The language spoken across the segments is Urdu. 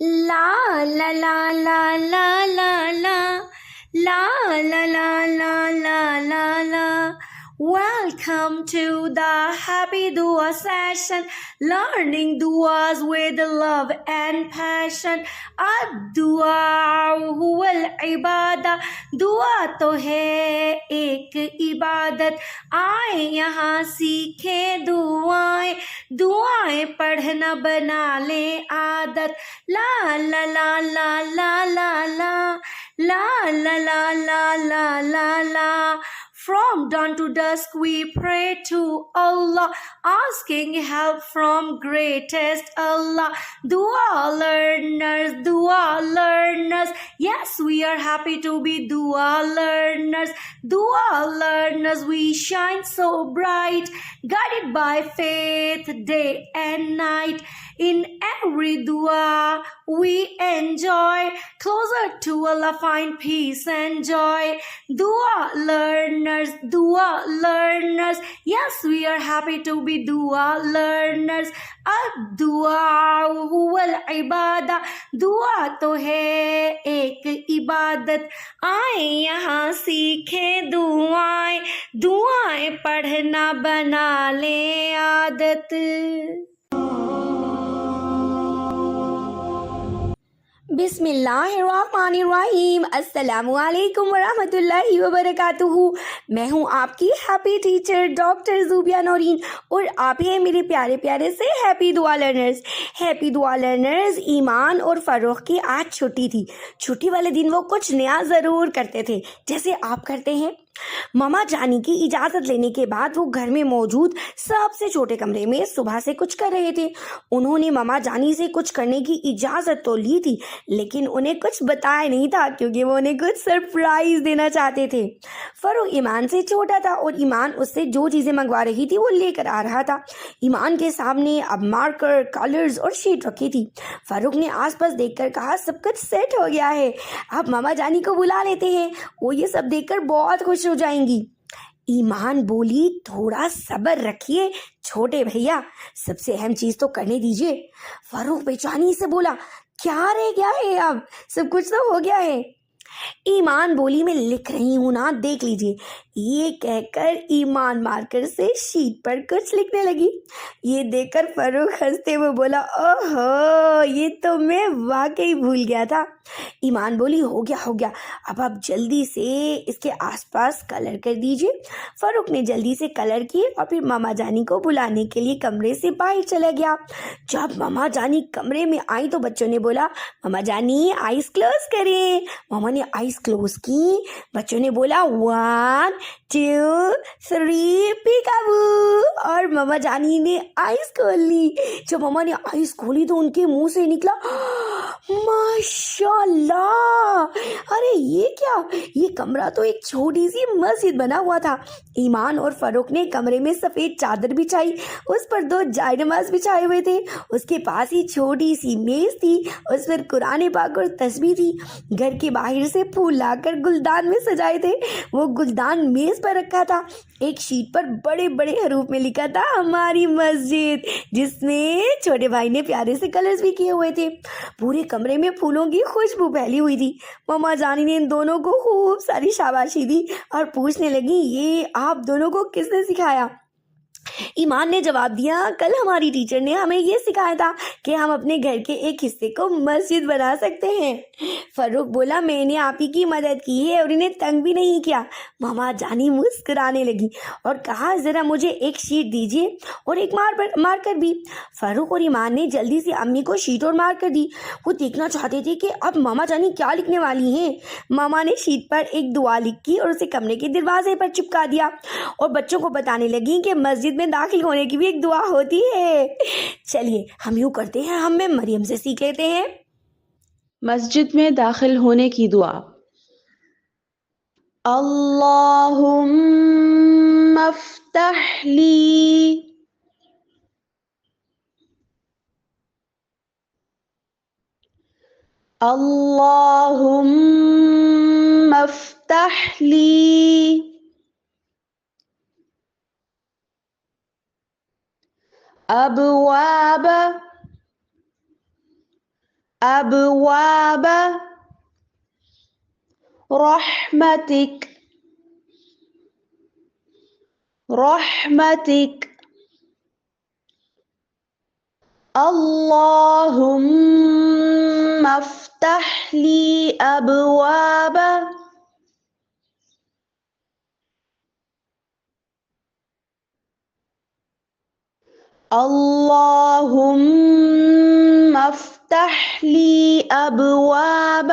La la la la la la la la la la la la la la. Welcome to the Happy Dua session, learning duas with love and passion. Ad-dua huwal ibadah, dua to hai ek ibadat. آئے یہاں سیکھیں دعائیں دعائیں پڑھنا بنا لیں عادت لا لا لا لا لا لا لا لا لا لا لا لا لا لا. From dawn to dusk we pray to Allah, asking help from greatest Allah. Dua learners, yes we are happy to be dua learners. Dua learners, we shine so bright, guided by faith day and night. In every dua we enjoy, closer to Allah find peace and joy. Dua learners, yes we are happy to be dua learners. Ad-dua huwal ibadah, dua to hai ek ibadat. آئیں یہاں سیکھیں دعائیں دعائیں پڑھنا بنا لیں عادت. بسم اللہ الرحمن الرحیم. السلام علیکم ورحمۃ اللہ وبرکاتہ. میں ہوں آپ کی happy teacher doctor Zobia Noreen اور آپ ہیں میرے پیارے پیارے سے ہیپی دعا لرنرز. ہیپی دعا لرنرز، ایمان اور فروخ کی آج چھٹی تھی. چھٹی والے دن وہ کچھ نیا ضرور کرتے تھے جیسے آپ کرتے ہیں. ماما جانی کی اجازت لینے کے بعد وہ گھر میں موجود سب سے چھوٹے کمرے میں صبح سے کچھ کر رہے تھے. انہوں نے ماما جانی سے کچھ کرنے کی اجازت تو لی تھی لیکن انہیں کچھ بتایا نہیں تھا کیونکہ وہ انہیں کچھ سرپرائز دینا چاہتے تھے. فروخ ایمان سے چھوٹا تھا اور ایمان اس سے جو چیزیں منگوا رہی تھی وہ لے کر آ رہا تھا. ایمان کے سامنے اب مارکر، کلرز اور شیٹ رکھی تھی. فروخ نے آس پاس دیکھ کر کہا سب کچھ سیٹ ہو گیا ہے، اب ماما جانی کو بلا لیتے ہیں، وہ یہ سب دیکھ کر بہت خوش ہو جائیں گی. ایمان بولی تھوڑا صبر رکھیے چھوٹے بھیا، سب سے اہم چیز تو کرنے دیجیے. فروخ بے چینی سے بولا کیا رہ گیا ہے، اب سب کچھ تو ہو گیا ہے. ایمان بولی میں لکھ رہی ہوں نا، دیکھ لیجیے. یہ کہہ کر ایمان مارکر سے شیٹ پر کچھ لکھنے لگی. یہ دیکھ کر فروخ ہنستے ہوئے بولا اوہو یہ تو میں واقعی بھول گیا تھا. ایمان بولی ہو گیا، اب آپ جلدی سے اس کے آس پاس کلر کر دیجیے. فروخ نے جلدی سے کلر کیے اور پھر ماما جانی کو بلانے کے لیے کمرے سے باہر چلا گیا. جب ماما جانی کمرے میں آئی تو بچوں نے بولا ماما جانی آئیز کلوز کریں. ماما نے آئیز کلوز کی. بچوں نے بولا 1 2 3 پیکابو، اور ماما جانی نے آئیز کھول لی. جب ماما نے آئیز کھولی تو ان کے منہ سے نکلا ماشاء اللہ، ارے یہ کیا، یہ کمرہ تو ایک چھوٹی سی مسجد بنا ہوا تھا. ایمان اور فروخ نے کمرے میں سفید چادر بچھائی، اس پر 2 جائے نماز بچھائے ہوئے تھے. اس کے پاس ہی چھوٹی سی میز تھی، اس پر قرآن پاک اور تسبیح تھی. گھر کے باہر سے پھول لا کر گلدان میں سجائے تھے. وہ گلدان میز پر رکھا تھا. ایک شیٹ پر بڑے بڑے حروف میں لکھا تھا ہماری مسجد، جس میں چھوٹے بھائی نے پیارے سے کلرز بھی کیے ہوئے تھے. پورے کمرے میں پھولوں کی خوشبو پھیلی ہوئی تھی. ماما جانی نے ان دونوں کو خوب ساری شاباشی دی اور پوچھنے لگی یہ آپ دونوں کو کس نے سکھایا؟ ایمان نے جواب دیا کل ہماری ٹیچر نے ہمیں یہ سکھایا تھا کہ ہم اپنے گھر کے ایک حصے کو مسجد بنا سکتے ہیں. فروخ بولا میں نے آپ ہی کی مدد کی ہے اور انہیں تنگ بھی نہیں کیا. ماما جانی مسکرانے لگی اور کہا ذرا مجھے ایک شیٹ دیجیے اور ایک مارکر بھی. فروخ اور ایمان نے جلدی سے امی کو شیٹ اور مارکر دی. وہ دیکھنا چاہتے تھے کہ اب ماما جانی کیا لکھنے والی ہیں. ماما نے شیٹ پر ایک دعا لکھی اور اسے کمرے کے دروازے پر چپکا دیا اور بچوں کو بتانے لگی کہ مسجد میں داخل ہونے کی بھی ایک دعا ہوتی ہے. چلیے ہم یوں کرتے ہیں، ہم مریم سے سیکھ لیتے ہیں مسجد میں داخل ہونے کی دعا. اللہم افتح لی اللہم افتح لی ابواب أبواب رحمتك رحمتك اللهم افتح لي أبواب اللهم افتح لي أبواب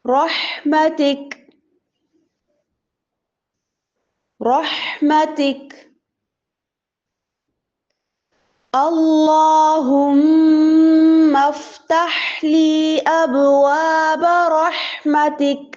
رحمتك رحمتك اللهم افتح لي أبواب رحمتك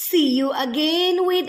See you again with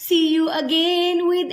See you again with